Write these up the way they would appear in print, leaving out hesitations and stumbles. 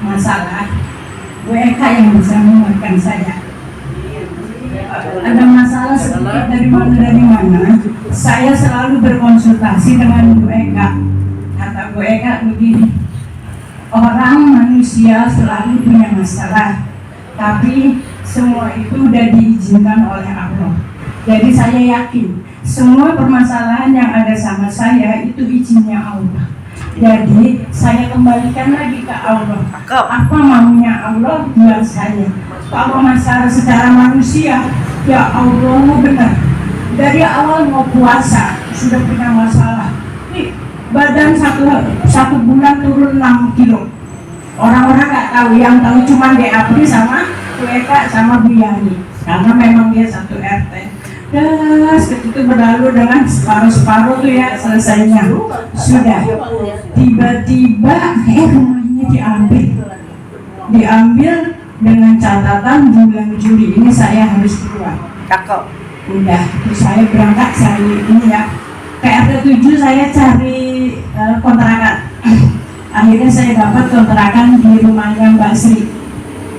masalah, Bu Eka yang bisa menguatkan saya. Ada masalah sedikit dari mana, saya selalu berkonsultasi dengan Bu Eka. Kata Bu Eka begini, orang manusia selalu punya masalah, tapi semua itu udah diizinkan oleh Allah. Jadi saya yakin semua permasalahan yang ada sama saya itu izinnya Allah. Jadi saya kembalikan lagi ke Allah. Apa maunya Allah buat saya? Kalau masalah secara manusia, ya Allah benar. Dari awal mau puasa sudah punya masalah. Nih, badan satu bulan turun 6 kilo. Orang-orang nggak tahu, yang tahu cuma Apri sama Eka sama Biani, karena memang dia satu RT. Das, itu berlalu dengan separuh-separuh tuh ya selesainya. Sudah. Tiba-tiba rumahnya diambil dengan catatan bulan Juli ini saya harus keluar. Kakak. Udah, terus saya berangkat cari ini ya. PRT 7 saya cari kontrakan. Akhirnya saya dapat kontrakan di rumahnya Mbak Sri.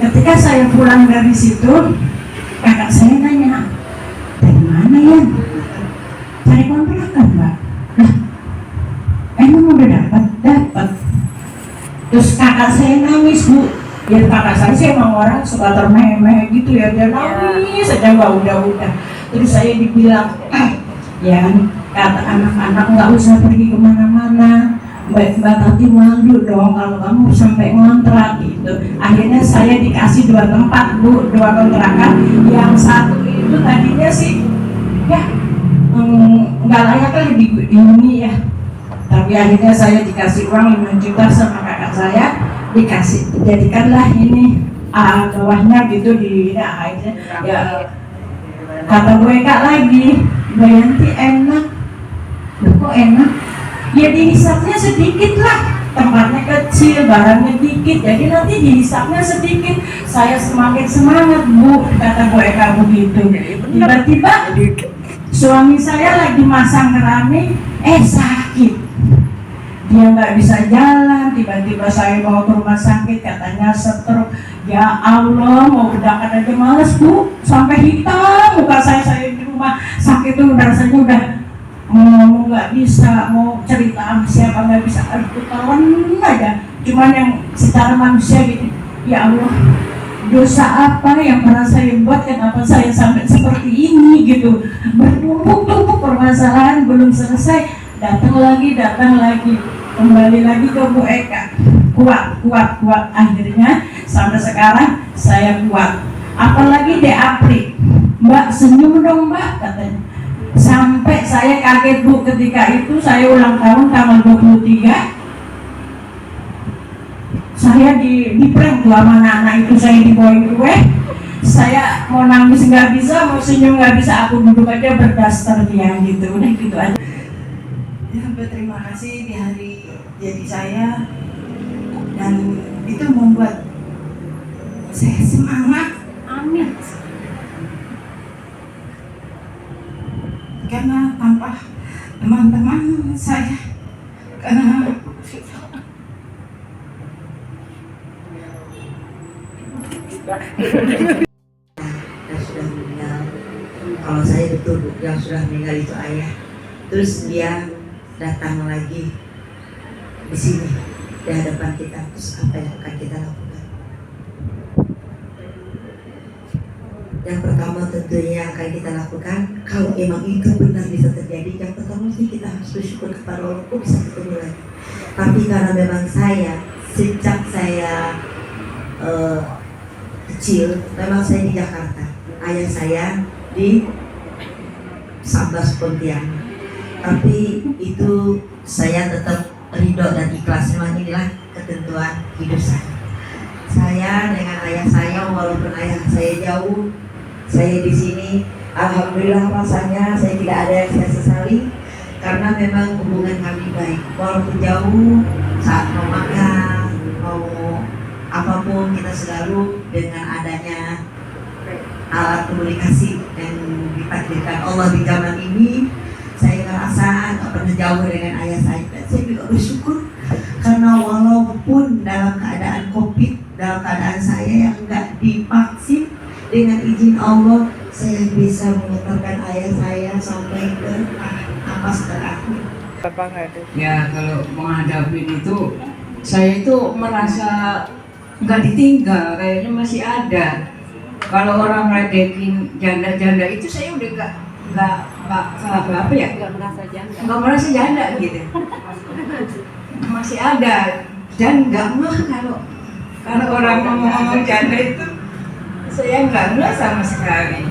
Ketika saya pulang dari situ, kakak saya nanya, dari mana ya? Cari kontrakan, Mbak. Nah, emang udah dapat. Terus kakak saya nangis, Bu. Ya kakak saya sih emang orang suka termeh-meh gitu ya, dia nangis saja nggak udah. Terus saya dibilang, ya kata anak-anak nggak usah pergi kemana-mana. Mbak Tati malu dong kalau kamu sampai ngontrak gitu. Akhirnya saya dikasih 2 tempat, Bu, 2 kontrakan. Yang satu itu tadinya sih ya nggak layak lah di ini ya. Tapi akhirnya saya dikasih uang 5 juta sama kakak saya, jadikanlah ini bawahnya gitu di akhirnya ya. Kata Bu Eka lagi, Mbak Yanti enak. Kok enak? Ya dihisapnya sedikit lah, tempatnya kecil, barangnya dikit, jadi nanti dihisapnya sedikit. Saya semakin semangat, Bu, kata Bu Eka begitu. Tiba-tiba suami saya lagi masang keramik, sakit. Dia nggak bisa jalan, tiba-tiba saya bawa ke rumah sakit, katanya stroke. Ya Allah, mau berangkat aja males, Bu, sampai hitam muka saya di rumah sakit tuh rasanya udah ngomong nggak bisa, mau cerita sama siapa nggak bisa, ketahuan aja. Cuman yang secara manusia gitu, ya Allah, dosa apa yang pernah saya buat, kenapa saya sampai seperti ini gitu. Bertumpuk-tumpuk permasalahan belum selesai, datang lagi, kembali lagi ke Bu Eka. Kuat. Akhirnya sampai sekarang saya kuat. Apalagi Apri, Mbak senyum dong Mbak, katanya. Sampai saya kaget, Bu, ketika itu saya ulang tahun tanggal 23. Saya di prank tuh sama anak itu, saya dibawain kue. Saya mau nangis nggak bisa, mau senyum nggak bisa, aku duduk aja berdaster dia gitu, udah gitu aja. Ya, berterima kasih di hari jadi saya, dan itu membuat saya semangat. Amin. Karena tanpa teman-teman saya, karena sudah meninggal. Kalau saya betul yang sudah meninggal itu ayah. Terus dia datang lagi di sini di hadapan kita. Terus apa yang akan kita lakukan? Yang pertama tentunya akan kita lakukan, kalau emang itu benar bisa terjadi, yang pertama sih kita harus bersyukur kepada Allah kok bisa ketemu lagi. Tapi karena memang saya sejak saya kecil, memang saya di Jakarta, ayah saya di Sambas Pontianak. Tapi itu saya tetap ridho dan ikhlas, memang inilah ketentuan hidup saya. Saya dengan ayah saya, walaupun ayah saya jauh, saya di sini, alhamdulillah rasanya saya tidak ada yang saya sesali, karena memang hubungan kami baik. Walaupun jauh, saat mau makan, mau apapun, kita selalu dengan adanya alat komunikasi yang ditakdirkan Allah di zaman ini, saya merasa tak pernah jauh dengan ayah saya. Dan saya juga bersyukur karena walaupun dalam keadaan COVID dalam keadaan saya yang nggak divaksin, dengan izin Allah saya bisa mengantarkan ayah saya sampai ke napas terakhir. Ya kalau menghadapi itu, saya itu merasa nggak ditinggal, kayaknya masih ada. Kalau orang ngeledekin janda-janda itu saya udah nggak apa ya? Nggak merasa janda gitu. Masih ada dan nggak ngeh kalau orang ngomong janda itu, saya nggak ngeh sama sekali.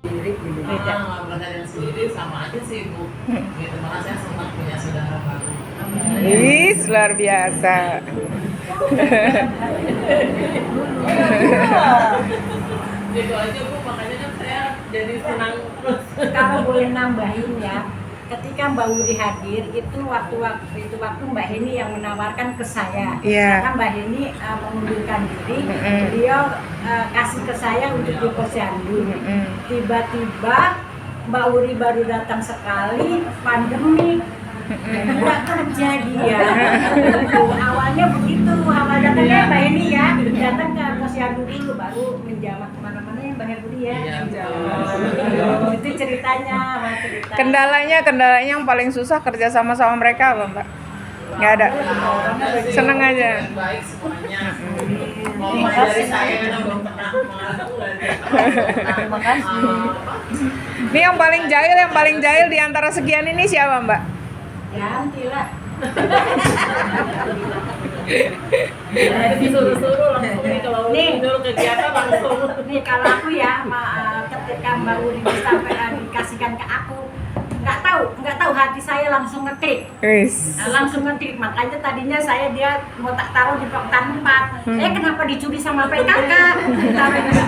Berada sendiri sama aja sih Bu. Gitu, malah saya senang punya saudara baru. Wis, luar biasa. Gitu aja Bu, makanya kan saya jadi senang terus. Kalau boleh nambahin ya, ketika Mbak Wuri hadir itu waktu Mbak Heni yang menawarkan ke saya. Iya. Karena Mbak Heni mengundurkan diri, beliau kasih ke saya untuk di posyandu. Tiba-tiba Mbak Wuri baru datang sekali, pandemi, nggak kerja dia. Awalnya begitu, awal datangnya Mbak Heni ya, datang ke posyandu dulu, baru menjamak kemana-mana ya Mbak Heni ya. Itu ceritanya, cerita. Kendalanya yang paling susah kerja sama mereka apa Mbak? Nggak ada. Seneng aja. Baik semuanya. Mau dari saya yang belum pernah Terima kasih. Ini yang paling jahil di antara sekian ini siapa Mbak? Ganti lah. Disuruh-suruh langsung nih kalau dulu kegiatan langsung. Nih kalau aku ya, ketika Mbak Wuri disampaikan dikasihkan ke aku, nggak tahu hati saya langsung ngeklik. Wis. Langsung ngeklik, makanya tadinya dia mau tak taruh di tempat 4. Kenapa dicuri sama PKK?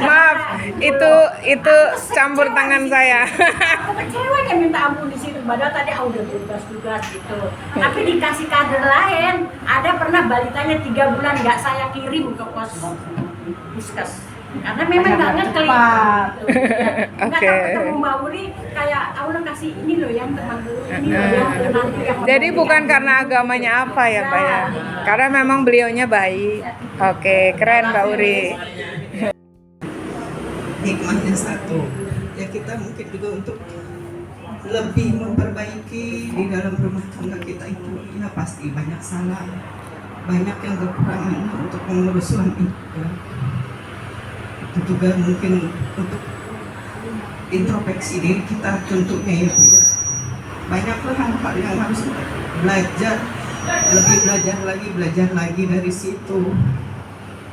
Maaf, itu campur tangan saya. Aku kecewa dia minta ampun di situ, padahal tadi udah tugas gitu. Tapi dikasih kader lain, ada pernah balitanya 3 bulan nggak saya kirim ke pos puskes. Karena memang nggak ngeklik. Nggak tahu ketemu Mbak Wuri, kayak Allah kasih ini loh yang teman dulu, ini loh yang nanti yang. Jadi bukan karena agamanya apa ya Mbak ya? Karena memang beliaunya baik. Oke, keren Mbak Wuri. Hikmahnya satu, ya kita mungkin juga untuk lebih memperbaiki di dalam rumah tangga kita itu, ya pasti banyak salah, banyak yang kekurangan untuk mengurus suami. Ya. Itu juga mungkin untuk introspeksi diri kita tentunya ya Bu ya. Banyaklah hal-hal yang harus belajar lagi dari situ.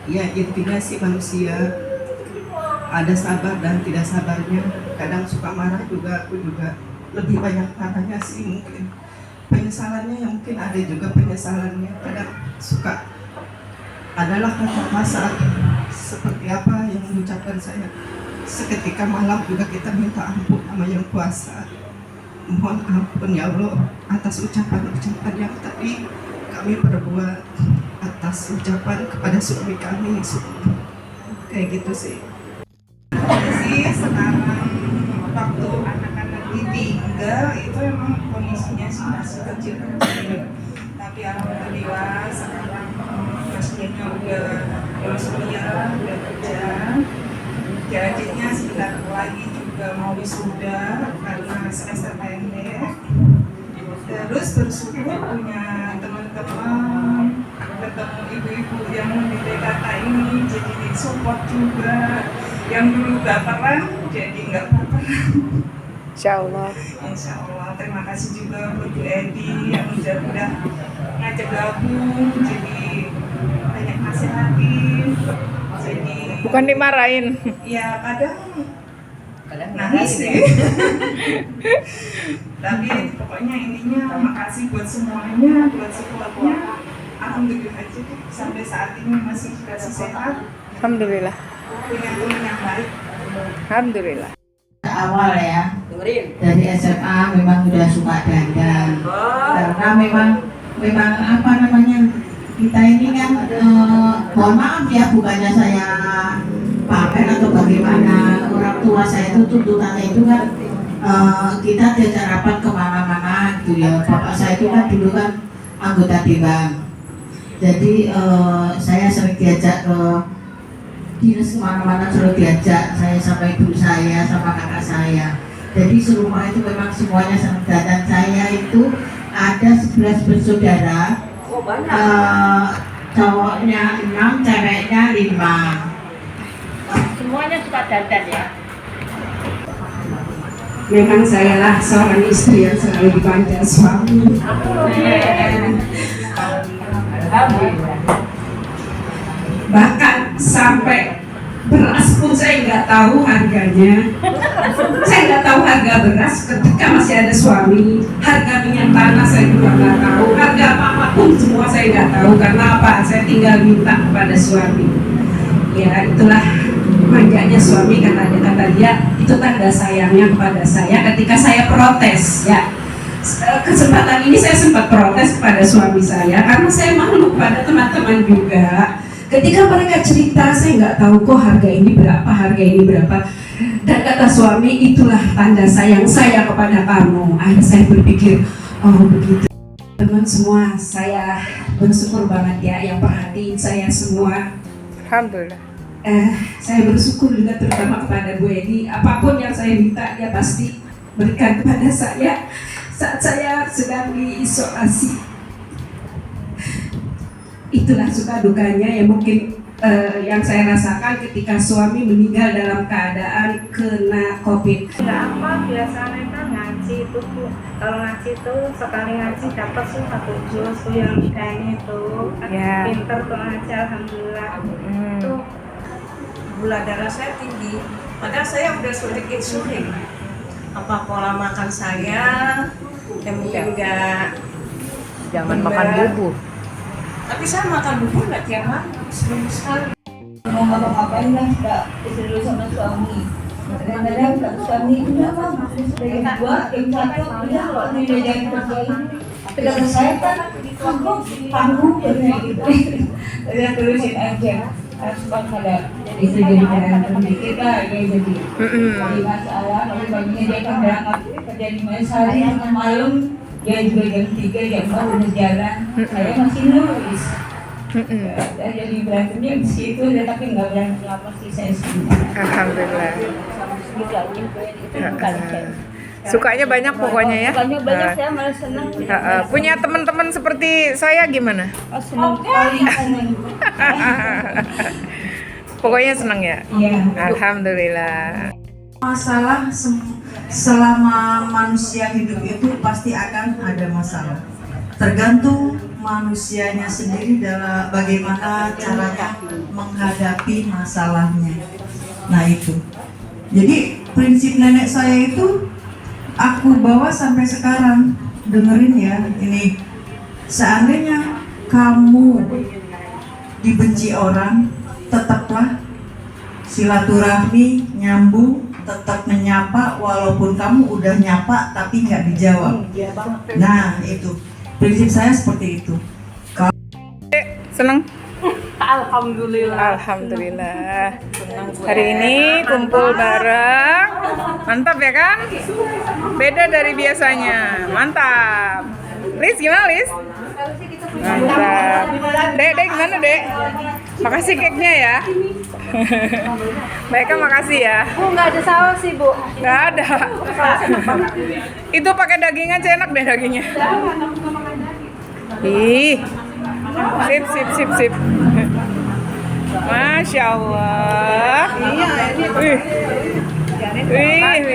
Ya intinya sih manusia ada sabar dan tidak sabarnya. Kadang suka marah juga, aku juga lebih banyak marahnya sih mungkin. Penyesalannya yang mungkin ada juga penyesalannya. Kadang suka adalah kata-kata seperti apa yang mengucapkan saya. Seketika malam juga kita minta ampun sama yang kuasa. Mohon ampun ya Allah atas ucapan-ucapan yang tadi kami perbuat, atas ucapan kepada suami kami. Kayak gitu sih. Sekarang waktu anak-anak ditinggal itu emang kondisinya sih masih kecil-kecil, tapi alhamdulillah sekarang pastinya udah kuliah, udah kerja. Jadinya sebentar lagi juga mau wisuda karena semester pendek. Terus bersyukur punya teman-teman, ketemu ibu-ibu yang di DKK ini jadi support juga. Yang dulu baperan jadi nggak baperan. Insya Allah. Insya Allah. Terima kasih juga buat Bu Edi yang udah ngajak gabung, jadi banyak nasihatin. Jadi Bukan dimarahin. ya kadang nangis sih. Tapi pokoknya intinya makasih buat semuanya, buat supportnya. Alhamdulillah aja deh, sampai saat ini masih dikasih sehat, Alhamdulillah. punya teman yang baik. Alhamdulillah. Awal ya, dari SMA memang udah suka dandan, karena memang apa namanya, kita ini kan mohon maaf ya, bukannya saya pamer atau bagaimana, orang tua saya itu tuntutannya itu kan kita diajak rapat kemana-mana gitu ya. Bapak saya itu kan dulu kan anggota dewan, jadi saya sering diajak ke dinas kemana-mana, suruh diajak saya sama ibu saya sama kakak saya. Jadi serumah itu memang semuanya sangat, dan saya itu ada 11 bersaudara. Cowoknya 6, ceweknya 5. Semuanya suka dandan ya. Memang sayalah seorang istri yang selalu dipanja suami. Bahkan sampai beras pun saya nggak tahu harganya. Saya nggak tahu harga beras ketika masih ada suami. Harga minyak tanah saya juga nggak tahu. Harga apapun semua saya nggak tahu. Karena apa? Saya tinggal minta kepada suami. Ya itulah manjanya suami, kata dia itu tanda sayangnya kepada saya ketika saya protes ya. Kesempatan ini saya sempat protes kepada suami saya karena saya malu pada teman-teman juga. Ketika mereka cerita, saya nggak tahu kok harga ini berapa. Dan kata suami, itulah tanda sayang saya kepada kamu. Akhirnya saya berpikir, oh begitu. Teman semua, saya bersyukur banget ya yang perhatiin saya semua. Alhamdulillah. Saya bersyukur juga terutama kepada Bu Edi. Apapun yang saya minta, dia pasti berikan kepada saya saat saya sedang diisolasi. Itulah suka dukanya yang mungkin yang saya rasakan ketika suami meninggal dalam keadaan kena COVID. Nggak apa, biasanya kan ngaji itu, kalau ngaji itu sekali ngaji dapat sih 1 juz tuh yang kayaknya itu. Ya. Pinter tuh ngaji, alhamdulillah. Tuh Gula darah saya tinggi, padahal saya udah suntik insulin. Apa pola makan saya yang mungkin nggak, Jangan makan bubur. tapi saya makan bubur nggak tiap hari, seminggu sekali. Mau ngapa-ngapain lah, nggak disuruh sama suami. Kadang-kadang suami itu apa? Yang dua, yang satu, udah kalau diajarin kerja ini. Tapi kalau saya kan, aku tanggung kayak gitu. Udah terusin aja. Harus ada itu jadi jalan berpikir lah, ya jadi masalah. Kalau baginya dia kan berangkat kerja di sehari sampai malam, dia juga jam 3, jam 4 udah jalan. Saya masih nulis. Jadi berantemnya di situ, tapi nggak berantem apa sih saya sendiri. Alhamdulillah. Sukanya banyak pokoknya ya. Sukanya banyak, saya malah senang. Punya teman-teman seperti saya gimana? Oh, senang sekali. Pokoknya senang ya. Iya. Alhamdulillah. Masalah selama manusia hidup itu pasti akan ada masalah. Tergantung manusianya sendiri dalam bagaimana caranya menghadapi masalahnya. Nah itu. Jadi prinsip nenek saya itu aku bawa sampai sekarang. Dengerin ya, ini seandainya kamu dibenci orang, tetaplah silaturahmi, nyambung, tetap menyapa walaupun kamu udah nyapa tapi nggak dijawab. Nah itu prinsip saya seperti itu. Senang? alhamdulillah. Alhamdulillah. Hari ini kumpul bareng. Mantap ya kan? Beda dari biasanya. Mantap. Lis gimana Lis? Mantap. Dek gimana Dek? Makasih cake-nya ya. Baiknya makasih ya. Bu, nggak ada saus sih Bu. Nggak ada. Itu pakai daging aja, enak deh dagingnya. Ih, sip. Masya Allah. Wih.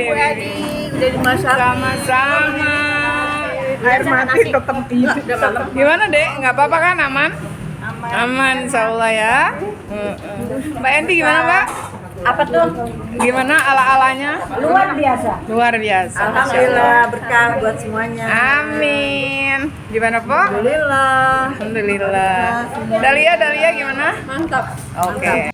Udah dimasak. Sama-sama. Air mati tetap tidak. Gimana Dek? Nggak apa-apa kan? Aman? Aman, insya Allah ya. Mbak Enti gimana Mbak? Apa tuh? Gimana ala-alanya? Luar biasa. Luar biasa. Alhamdulillah, berkah buat semuanya. Amin. Gimana Po? Alhamdulillah. Alhamdulillah. Dalia gimana? Mantap. Oke.